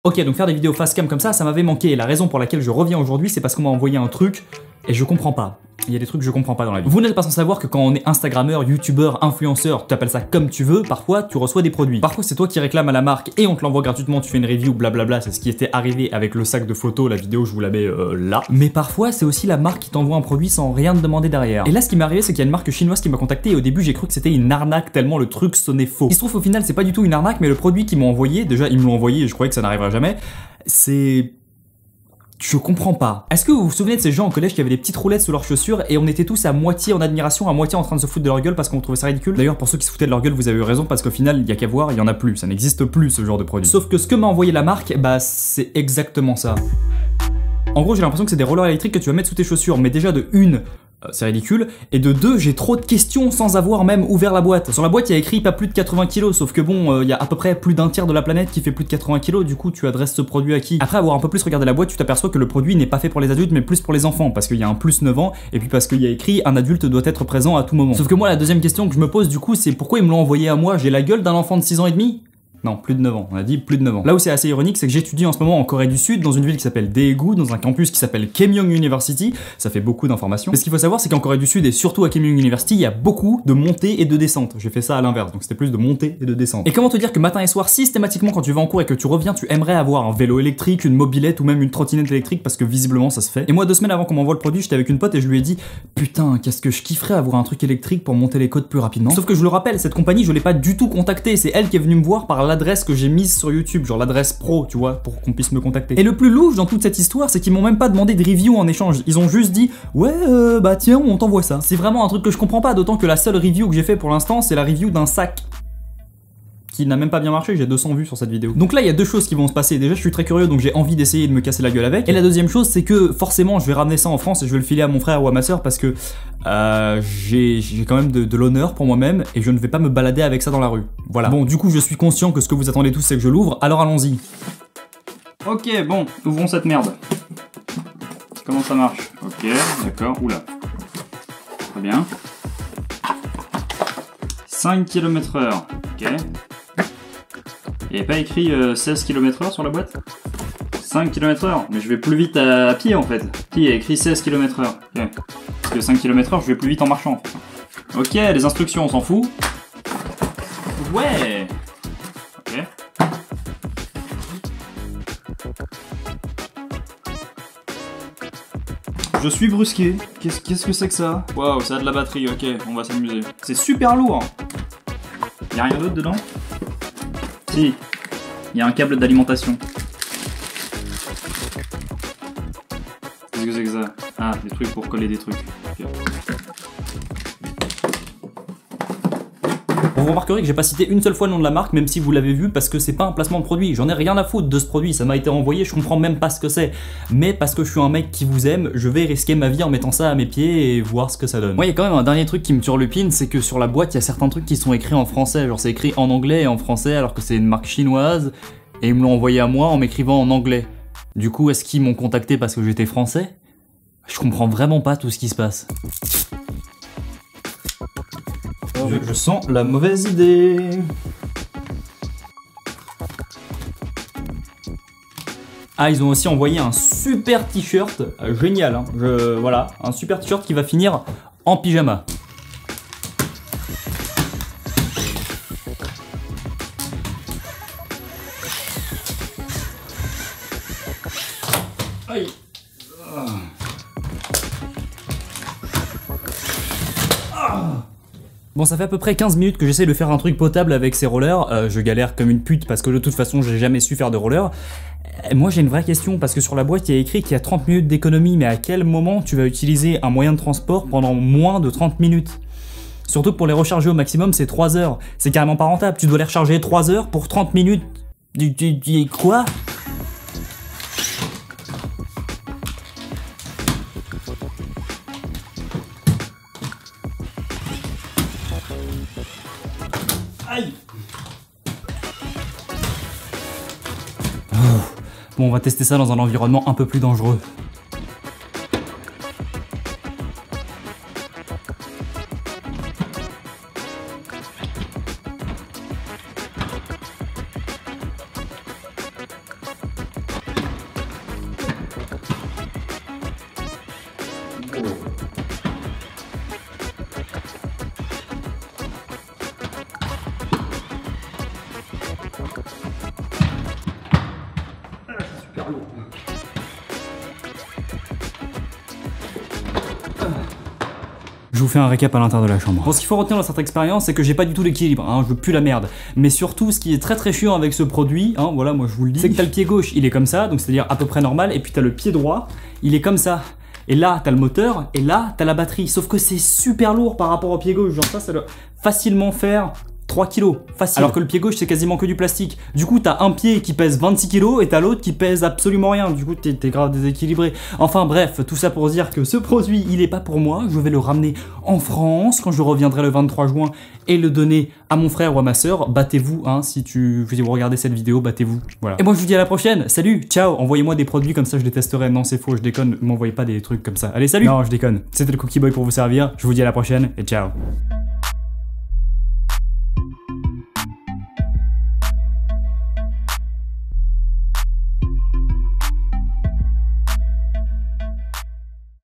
Ok, donc faire des vidéos face cam comme ça m'avait manqué. Et la raison pour laquelle je reviens aujourd'hui, c'est parce qu'on m'a envoyé un truc et je comprends pas. Il y a des trucs que je comprends pas dans la vie. Vous n'êtes pas sans savoir que quand on est instagrammeur, youtubeur, influenceur, tu appelles ça comme tu veux, parfois tu reçois des produits. Parfois c'est toi qui réclames à la marque et on te l'envoie gratuitement, tu fais une review, blablabla, c'est ce qui était arrivé avec le sac de photos, la vidéo je vous la mets là. Mais parfois c'est aussi la marque qui t'envoie un produit sans rien te demander derrière. Et là ce qui m'est arrivé c'est qu'il y a une marque chinoise qui m'a contacté et au début j'ai cru que c'était une arnaque tellement le truc sonnait faux. Il se trouve au final c'est pas du tout une arnaque mais le produit qu'ils m'ont envoyé, déjà ils me l'ont envoyé et je croyais que ça n'arriverait jamais, c'est... Je comprends pas. Est-ce que vous vous souvenez de ces gens au collège qui avaient des petites roulettes sous leurs chaussures et on était tous à moitié en admiration, à moitié en train de se foutre de leur gueule parce qu'on trouvait ça ridicule? D'ailleurs, pour ceux qui se foutaient de leur gueule, vous avez eu raison parce qu'au final, il y a qu'à voir, il y en a plus. Ça n'existe plus ce genre de produit. Sauf que ce que m'a envoyé la marque, bah c'est exactement ça. En gros, j'ai l'impression que c'est des rollers électriques que tu vas mettre sous tes chaussures, mais déjà de une, c'est ridicule, et de deux, j'ai trop de questions sans avoir même ouvert la boîte. Sur la boîte, il y a écrit pas plus de 80 kg, sauf que bon, il y a à peu près plus d'un tiers de la planète qui fait plus de 80 kg, du coup, tu adresses ce produit à qui? Après avoir un peu plus regardé la boîte, tu t'aperçois que le produit n'est pas fait pour les adultes, mais plus pour les enfants, parce qu'il y a un plus 9 ans, et puis parce qu'il y a écrit un adulte doit être présent à tout moment. Sauf que moi, la deuxième question que je me pose, du coup, c'est pourquoi ils me l'ont envoyé à moi? J'ai la gueule d'un enfant de 6 ans et demi? Non, plus de 9 ans, on a dit plus de 9 ans. Là où c'est assez ironique, c'est que j'étudie en ce moment en Corée du Sud, dans une ville qui s'appelle Daegu, dans un campus qui s'appelle Keimyung University, ça fait beaucoup d'informations. Mais ce qu'il faut savoir, c'est qu'en Corée du Sud, et surtout à Keimyung University, il y a beaucoup de montées et de descentes. J'ai fait ça à l'inverse, donc c'était plus de montées et de descentes. Et comment te dire que matin et soir, systématiquement, quand tu vas en cours et que tu reviens, tu aimerais avoir un vélo électrique, une mobilette ou même une trottinette électrique, parce que visiblement ça se fait. Et moi, 2 semaines avant qu'on m'envoie le produit, j'étais avec une pote et je lui ai dit putain, qu'est-ce que je kifferais avoir un truc électrique pour monter les côtes plus rapidement. Sauf que je le rappelle, cette compagnie, je l'ai pas du tout contactée, c'est elle qui est venue me voir par l'adresse que j'ai mise sur YouTube, genre l'adresse pro, tu vois, pour qu'on puisse me contacter. Et le plus louche dans toute cette histoire, c'est qu'ils m'ont même pas demandé de review en échange. Ils ont juste dit ouais, bah tiens, on t'envoie ça. C'est vraiment un truc que je comprends pas, d'autant que la seule review que j'ai fait pour l'instant, c'est la review d'un sac qui n'a même pas bien marché, j'ai 200 vues sur cette vidéo. Donc là, il y a deux choses qui vont se passer. Déjà, je suis très curieux, donc j'ai envie d'essayer de me casser la gueule avec. Et la deuxième chose, c'est que forcément, je vais ramener ça en France et je vais le filer à mon frère ou à ma soeur parce que j'ai quand même de l'honneur pour moi-même et je ne vais pas me balader avec ça dans la rue. Voilà. Bon, du coup, je suis conscient que ce que vous attendez tous, c'est que je l'ouvre, alors allons-y. Ok, bon, ouvrons cette merde. Comment ça marche? Ok, d'accord, oula. Très bien. 5 km/h, ok. Il n'y avait pas écrit 16 km/h sur la boîte? 5 km/h, mais je vais plus vite à pied en fait. Qui il y a écrit 16 km/h? Okay. Parce que 5 km/h, je vais plus vite en marchant. Ok, les instructions, on s'en fout. Ouais. Ok. Je suis brusqué. Qu'est-ce que c'est que ça? Waouh, ça a de la batterie, ok, on va s'amuser. C'est super lourd. Y'a rien d'autre dedans? Si, il y a un câble d'alimentation. Qu'est-ce que c'est que ça? Ah, des trucs pour coller des trucs. Okay. Vous remarquerez que j'ai pas cité une seule fois le nom de la marque, même si vous l'avez vu, parce que c'est pas un placement de produit. J'en ai rien à foutre de ce produit, ça m'a été envoyé, je comprends même pas ce que c'est. Mais parce que je suis un mec qui vous aime, je vais risquer ma vie en mettant ça à mes pieds et voir ce que ça donne. Moi, il y a quand même un dernier truc qui me turlupine, c'est que sur la boîte, il y a certains trucs qui sont écrits en français. Genre, c'est écrit en anglais et en français, alors que c'est une marque chinoise, et ils me l'ont envoyé à moi en m'écrivant en anglais. Du coup, est-ce qu'ils m'ont contacté parce que j'étais français? Je comprends vraiment pas tout ce qui se passe. Je sens la mauvaise idée. Ah, ils ont aussi envoyé un super t-shirt, génial, hein. Voilà, un super t-shirt qui va finir en pyjama. Aïe. Bon, ça fait à peu près 15 minutes que j'essaie de faire un truc potable avec ces rollers. Je galère comme une pute parce que de toute façon, j'ai jamais su faire de roller. Moi, j'ai une vraie question parce que sur la boîte, il y a écrit qu'il y a 30 minutes d'économie, mais à quel moment tu vas utiliser un moyen de transport pendant moins de 30 minutes? Surtout que pour les recharger au maximum, c'est 3 heures. C'est carrément pas rentable. Tu dois les recharger 3 heures pour 30 minutes. Quoi? Aïe. Bon, on va tester ça dans un environnement un peu plus dangereux. Je vous fais un récap à l'intérieur de la chambre. Bon, ce qu'il faut retenir dans cette expérience, c'est que j'ai pas du tout l'équilibre, hein, je veux plus la merde. Mais surtout, ce qui est très chiant avec ce produit, hein, voilà, moi je vous le dis, c'est que t'as le pied gauche, il est comme ça, donc c'est-à-dire à peu près normal, et puis t'as le pied droit, il est comme ça. Et là, t'as le moteur, et là, t'as la batterie. Sauf que c'est super lourd par rapport au pied gauche, genre ça doit facilement faire 3 kilos, facile. Alors que le pied gauche, c'est quasiment que du plastique. Du coup, t'as un pied qui pèse 26 kilos et t'as l'autre qui pèse absolument rien. Du coup, t'es grave déséquilibré. Enfin bref, tout ça pour dire que ce produit, il est pas pour moi. Je vais le ramener en France quand je reviendrai le 23 juin et le donner à mon frère ou à ma soeur. Battez-vous, hein, si vous regardez cette vidéo, battez-vous. Voilà. Et moi, je vous dis à la prochaine. Salut, ciao. Envoyez-moi des produits comme ça, je les testerai. Non, c'est faux, je déconne. M'envoyez pas des trucs comme ça. Allez, salut. Non, je déconne. C'était le Cookie Boy pour vous servir. Je vous dis à la prochaine et ciao.